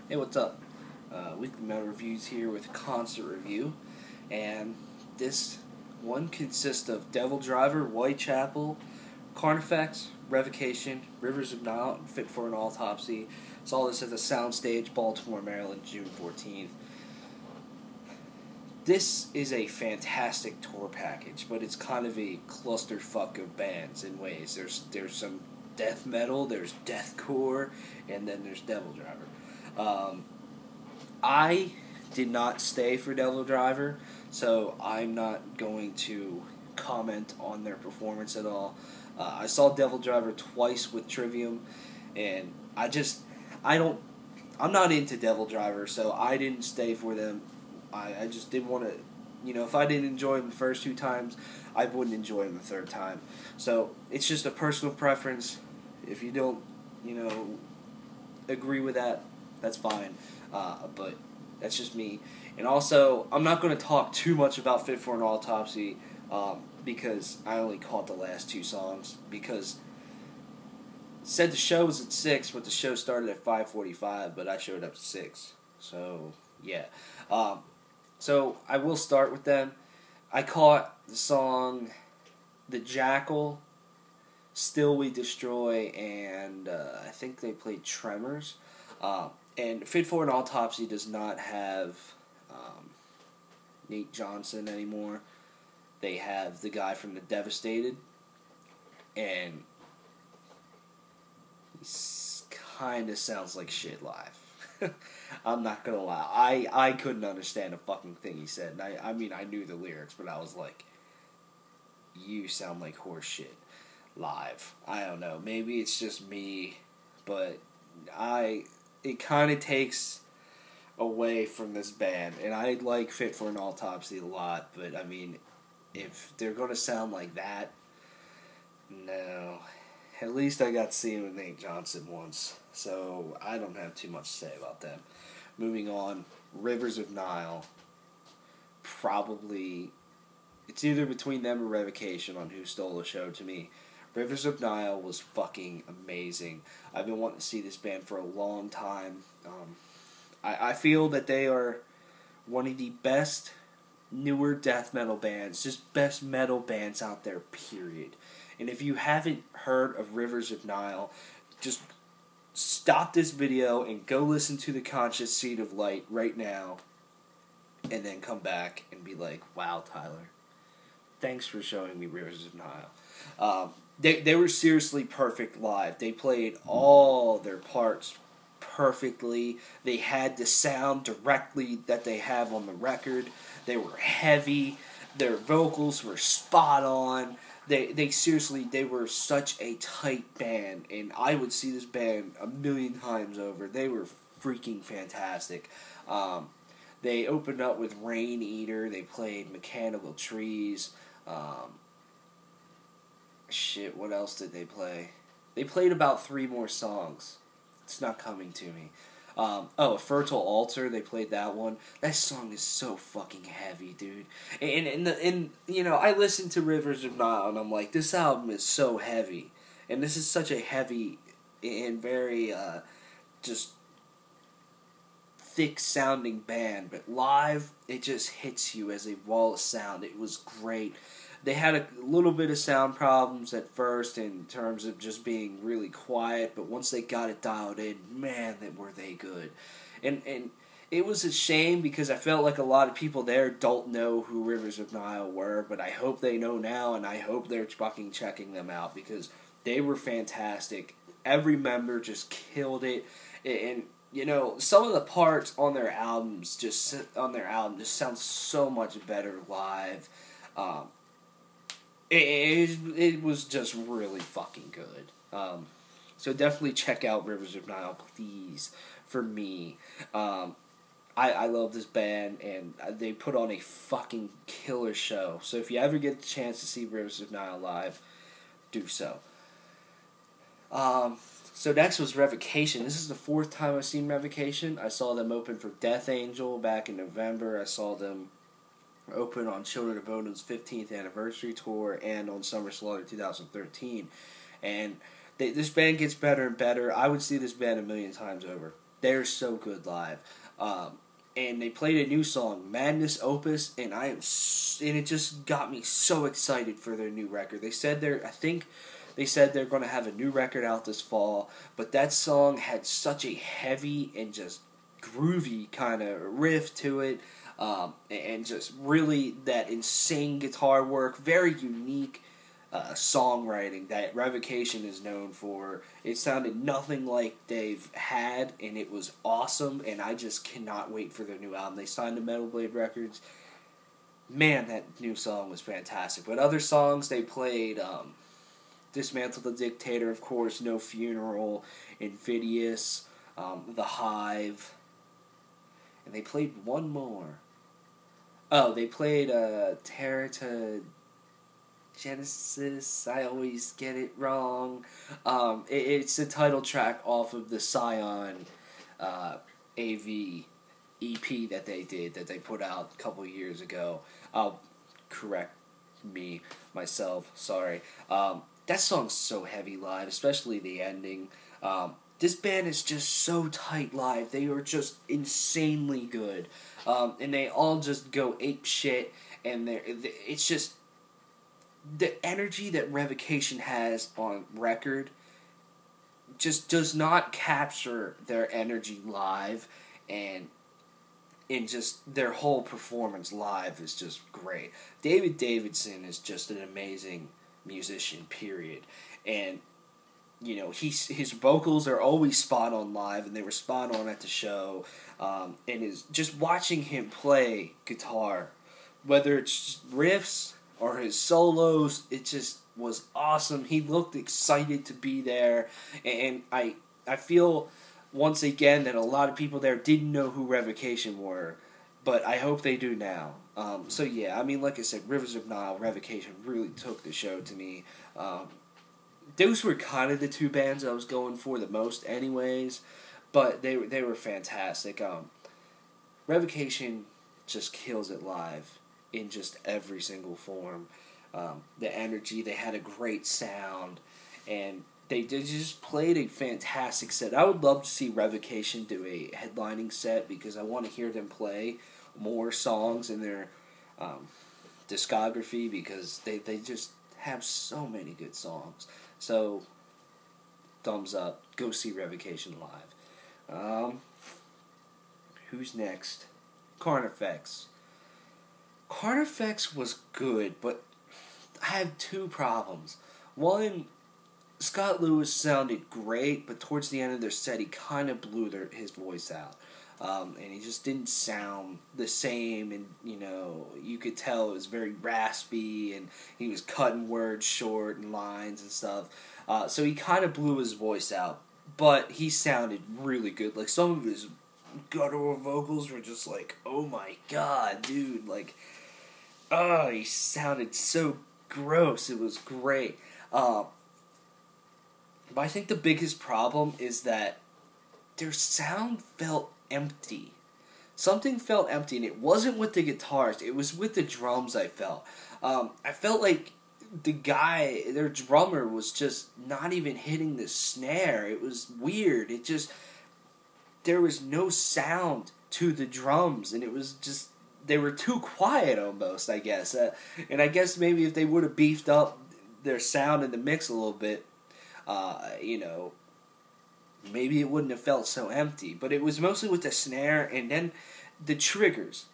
Hey, what's up? Weekly Metal Reviews here with a concert review, and this one consists of Devil Driver, Whitechapel, Carnifex, Revocation, Rivers of Nile, and Fit for an Autopsy. Saw this at the Soundstage, Baltimore, Maryland, June 14th. This is a fantastic tour package, but it's kind of a clusterfuck of bands in ways. There's some death metal, there's deathcore, and then there's Devil Driver. I did not stay for Devil Driver, so I'm not going to comment on their performance at all. I saw Devil Driver twice with Trivium, and I'm not into Devil Driver, so I didn't stay for them. I just didn't want to, if I didn't enjoy them the first two times, I wouldn't enjoy them the third time. So it's just a personal preference. If you don't, agree with that, that's fine. But that's just me. And also, I'm not going to talk too much about Fit for an Autopsy because I only caught the last two songs. Because it said the show was at 6, but the show started at 5:45, but I showed up at 6. So, yeah. So, I will start with them. I caught the song The Jackal, Still We Destroy, and I think they played Tremors. And Fit for an Autopsy does not have Nate Johnson anymore. They have the guy from The Devastated, and he kind of sounds like shit live. I'm not gonna lie. I couldn't understand a fucking thing he said. And I mean, I knew the lyrics, but I was like, you sound like horse shit live. I don't know. Maybe it's just me, but it kind of takes away from this band. And I like Fit for an Autopsy a lot, but I mean, if they're going to sound like that, no. At least I got to see him with Nate Johnson once, so I don't have too much to say about them. Moving on, Rivers of Nile. Probably, it's either between them or Revocation on Who Stole the Show to me. Rivers of Nile was fucking amazing. I've been wanting to see this band for a long time. I feel that they are one of the best newer death metal bands, just best metal bands out there, period. And if you haven't heard of Rivers of Nile, just stop this video and go listen to The Conscious Seed of Light right now, and then come back and be like, wow, Tyler, thanks for showing me Rivers of Nile. They were seriously perfect live. They played all their parts perfectly. They had the sound directly that they have on the record. They were heavy. Their vocals were spot on. They were such a tight band, and I would see this band a million times over. They were freaking fantastic. They opened up with Rain Eater. They played Mechanical Trees. What else did they play? They played about 3 more songs. It's not coming to me. A Fertile Altar, they played that one. That song is so fucking heavy, dude. And I listened to Rivers of Nile, and I'm like, this album is so heavy. And this is such a heavy and very, just thick-sounding band. But live, it just hits you as a wall of sound. It was great. They had a little bit of sound problems at first in terms of just being really quiet, but once they got it dialed in, man, were they good. And it was a shame because I felt like a lot of people there don't know who Rivers of Nile were, but I hope they know now, and I hope they're fucking checking them out because they were fantastic. Every member just killed it, and some of the parts on their album just sound so much better live. It was just really fucking good. So definitely check out Rivers of Nile, please, for me. I love this band, and they put on a fucking killer show. So if you ever get the chance to see Rivers of Nile live, do so. So next was Revocation. This is the 4th time I've seen Revocation. I saw them open for Death Angel back in November. I saw them open on Children of Bodom's 15th anniversary tour and on Summer Slaughter 2013. And this band gets better and better. I would see this band a million times over. They're so good live. And they played a new song, Madness Opus, and it just got me so excited for their new record. They said they said they're going to have a new record out this fall, but that song had such a heavy and just groovy kind of riff to it, and just really that insane guitar work, very unique songwriting that Revocation is known for. It sounded nothing like they've had, and it was awesome, and I just cannot wait for their new album. They signed to Metal Blade Records. Man, that new song was fantastic. But other songs they played, Dismantle the Dictator, of course, No Funeral, Invidious, The Hive, and they played one more. Oh, they played Terra to Genesis. I always get it wrong. It's the title track off of the Scion AV EP that they put out a couple years ago. I'll correct myself. Sorry. That song's so heavy live, especially the ending. This band is just so tight live. They are just insanely good, and they all just go ape shit. And it's just the energy that Revocation has on record just does not capture their energy live, and just their whole performance live is just great. David Davidson is just an amazing musician, period. And his vocals are always spot on live, and they were spot on at the show. And is just watching him play guitar, whether it's riffs or his solos, it just was awesome. He looked excited to be there, and I feel once again that a lot of people there didn't know who Revocation were, but I hope they do now. So yeah, I mean, like I said, Rivers of Nile, Revocation really took the show to me. Those were kind of the two bands I was going for the most anyways, but they were fantastic. Revocation just kills it live in just every single form. The energy, they had a great sound, and they just played a fantastic set. I would love to see Revocation do a headlining set because I want to hear them play more songs in their discography because they just have so many good songs. So, thumbs up. Go see Revocation live. Who's next? Carnifex. Carnifex was good, but I had two problems. One, Scott Lewis sounded great, but towards the end of their set, he kind of blew his voice out. And he just didn't sound the same, and, you could tell it was very raspy, and he was cutting words short and lines and stuff. So he kind of blew his voice out, but he sounded really good. Like, some of his guttural vocals were just like, oh my god, dude, like, he sounded so gross. It was great. But I think the biggest problem is that their sound felt empty. Something felt empty, and it wasn't with the guitars. It was with the drums, I felt. I felt like their drummer, was just not even hitting the snare. It was weird. There was no sound to the drums, and it was just, they were too quiet almost, I guess. And I guess maybe if they would have beefed up their sound in the mix a little bit, maybe it wouldn't have felt so empty. But it was mostly with the snare and then the triggers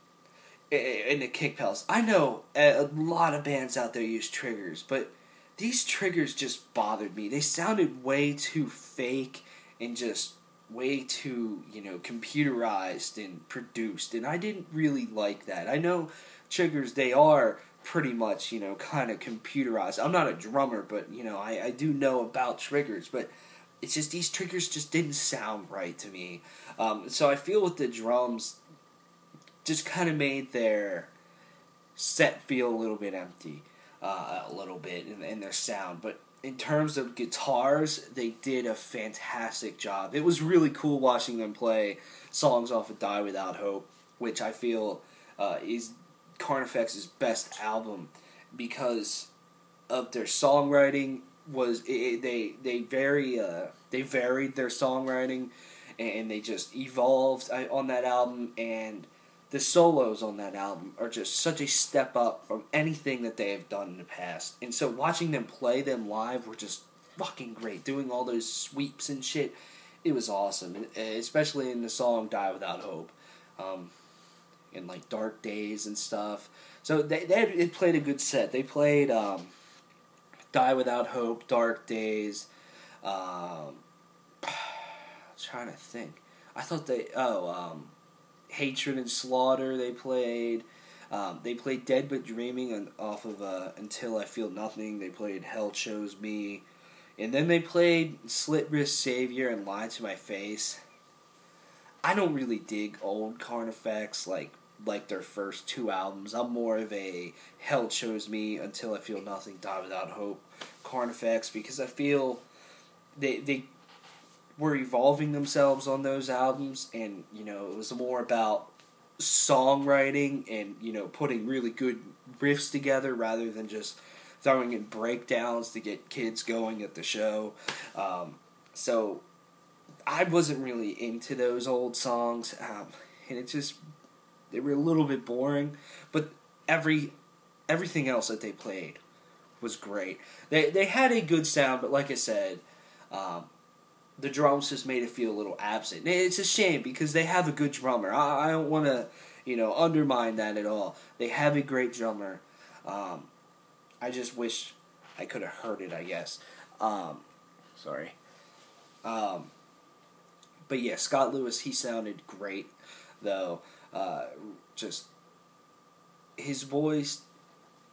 and the kick pedals. I know a lot of bands out there use triggers, but these triggers just bothered me. They sounded way too fake and just way too, computerized and produced, and I didn't really like that. I know triggers, they are pretty much, kind of computerized. I'm not a drummer, but, I do know about triggers, but it's just these triggers just didn't sound right to me. So I feel with the drums, just kind of made their set feel a little bit empty, a little bit in their sound, but in terms of guitars, they did a fantastic job. It was really cool watching them play songs off of Die Without Hope, which I feel is Carnifex's best album because of their songwriting. They varied their songwriting, and they just evolved on that album, and the solos on that album are just such a step up from anything that they have done in the past. And so watching them play them live were just fucking great. Doing all those sweeps and shit, it was awesome. And especially in the song Die Without Hope. And like Dark Days and stuff. So they played a good set. They played Die Without Hope, Dark Days. I'm trying to think. I thought Hatred and Slaughter they played. They played Dead But Dreaming off of Until I Feel Nothing. They played Hell Chose Me. And then they played Slit Wrist Savior and Lie to My Face. I don't really dig old Carnifex like their first two albums. I'm more of a Hell Chose Me, Until I Feel Nothing, Die Without Hope Carnifex, because I feel they were evolving themselves on those albums, and it was more about songwriting and putting really good riffs together rather than just throwing in breakdowns to get kids going at the show. So I wasn't really into those old songs, and they were a little bit boring, but everything else that they played was great. They had a good sound, but like I said, the drums just made it feel a little absent. It's a shame because they have a good drummer. I don't want to, undermine that at all. They have a great drummer. I just wish I could have heard it, I guess. Sorry. But yeah, Scott Lewis, he sounded great, though. Just his voice,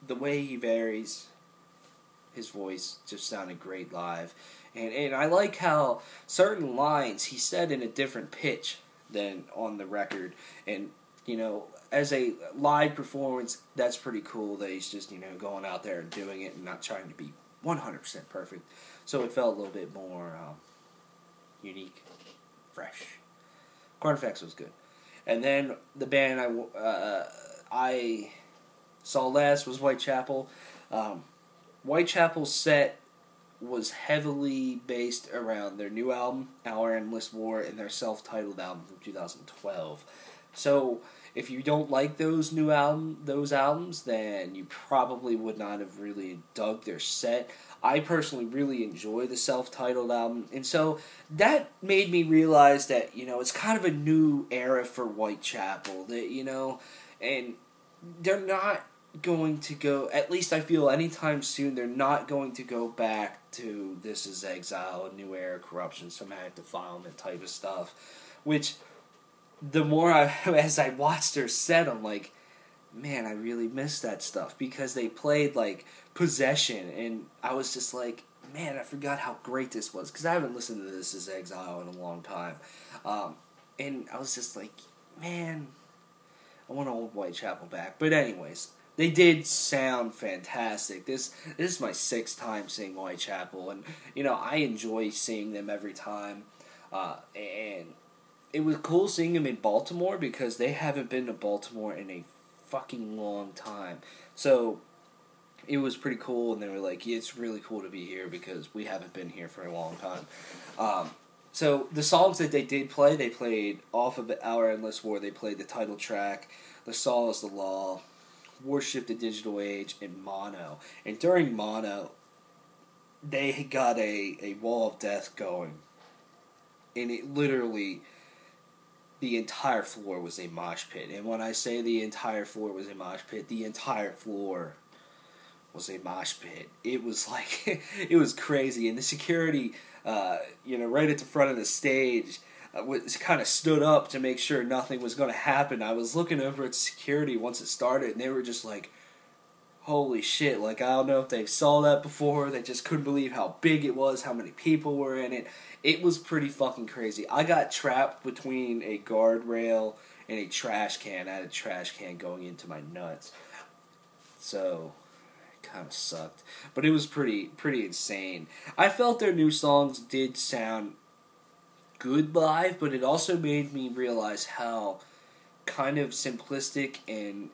the way he varies, his voice just sounded great live. And I like how certain lines he said in a different pitch than on the record. And, as a live performance, that's pretty cool that he's just, going out there and doing it and not trying to be 100% perfect. So it felt a little bit more unique, fresh. Carnifex was good. And then the band I saw last was Whitechapel. Whitechapel's set was heavily based around their new album, Our Endless War, and their self-titled album from 2012. So if you don't like those albums, then you probably would not have really dug their set. I personally really enjoy the self-titled album, and so that made me realize that, it's kind of a new era for Whitechapel, that, and they're not going to go, at least I feel anytime soon, they're not going to go back to This Is Exile, a New Era, Corruption, Somatic Defilement type of stuff, which the more as I watched their set, I'm like, man, I really miss that stuff, because they played like Possession, and I was just like, man, I forgot how great this was, because I haven't listened to This Is Exile in a long time, and I was just like, man, I want old Whitechapel back. But anyways, they did sound fantastic. This is my 6th time seeing Whitechapel, and I enjoy seeing them every time, and it was cool seeing them in Baltimore, because they haven't been to Baltimore in a fucking long time. So it was pretty cool, and they were like, yeah, it's really cool to be here because we haven't been here for a long time. So the songs that they did play, they played off of Our Endless War. They played the title track, The Saw Is the Law, Worship the Digital Age, and Mono. And during Mono, they got a Wall of Death going, and it literally, the entire floor was a mosh pit. And when I say the entire floor was a mosh pit, the entire floor was a mosh pit. It was like, it was crazy. And the security, right at the front of the stage, was kind of stood up to make sure nothing was going to happen. I was looking over at security once it started, and they were just like, holy shit, like, I don't know if they saw that before. They just couldn't believe how big it was, how many people were in it. It was pretty fucking crazy. I got trapped between a guardrail and a trash can. I had a trash can going into my nuts. So it kind of sucked. But it was pretty insane. I felt their new songs did sound good live, but it also made me realize how kind of simplistic and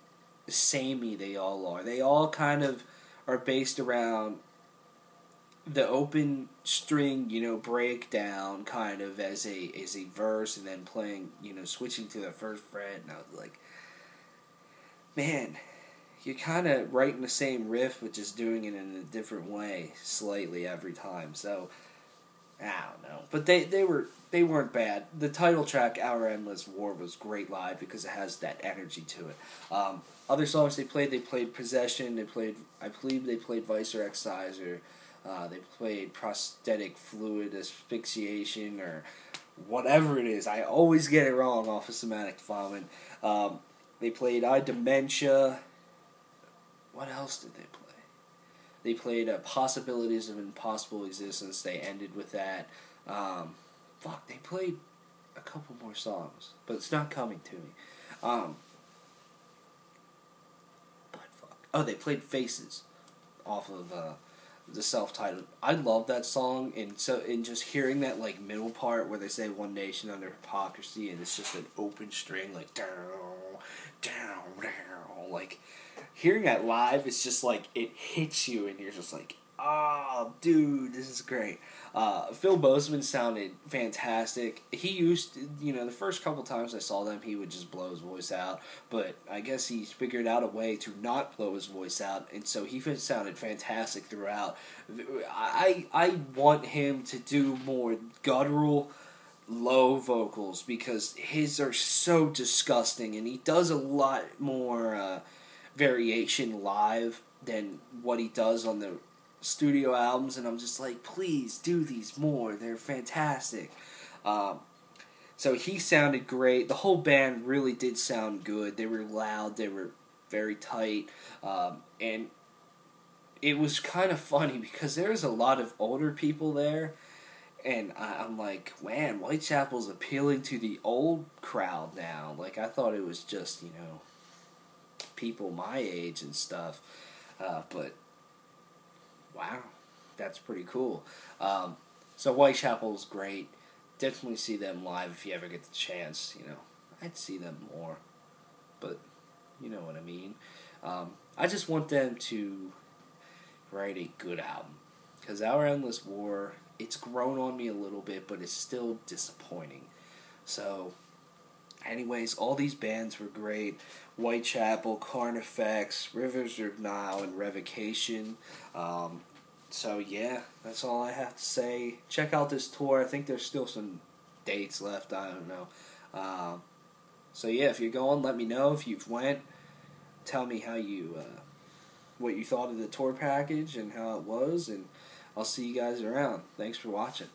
samey they all are. They all kind of are based around the open string, breakdown kind of as a verse, and then playing, switching to the first fret, and I was like, man, you're kind of writing the same riff, but just doing it in a different way, slightly every time. So I don't know, but they weren't bad. The title track, "Our Endless War," was great live because it has that energy to it. Other songs they played "Possession." I believe they played "Vice or Exciser." They played "Prosthetic Fluid Asphyxiation" or whatever it is. I always get it wrong off of "Somatic Vomit." They played "I Dementia." What else did they play? They played "Possibilities of Impossible Existence." They ended with that. They played a couple more songs, but it's not coming to me. But fuck. Oh, they played "Faces" off of the self-titled. I love that song, and just hearing that like middle part where they say "One Nation Under Hypocrisy," and it's just an open string like down, down, down, like. Hearing that live, it's just like, it hits you, and you're just like, oh, dude, this is great. Phil Bozeman sounded fantastic. He used, the first couple times I saw them, he would just blow his voice out, but I guess he figured out a way to not blow his voice out, and so he sounded fantastic throughout. I want him to do more guttural, low vocals, because his are so disgusting, and he does a lot more, variation live than what he does on the studio albums, and I'm just like, please do these more. They're fantastic. So he sounded great. The whole band really did sound good. They were loud. They were very tight. And it was kind of funny because there was a lot of older people there, and I'm like, man, Whitechapel's appealing to the old crowd now. Like, I thought it was just, people my age and stuff, but wow, that's pretty cool. So Whitechapel's great. Definitely see them live if you ever get the chance. I'd see them more, but you know what I mean. I just want them to write a good album, because Our Endless War, it's grown on me a little bit, but it's still disappointing. So anyways, all these bands were great. Whitechapel, Carnifex, Rivers of Nile, and Revocation. So yeah, that's all I have to say. Check out this tour. I think there's still some dates left. I don't know. So yeah, if you're going, let me know. If you've went, tell me how what you thought of the tour package and how it was, and I'll see you guys around. Thanks for watching.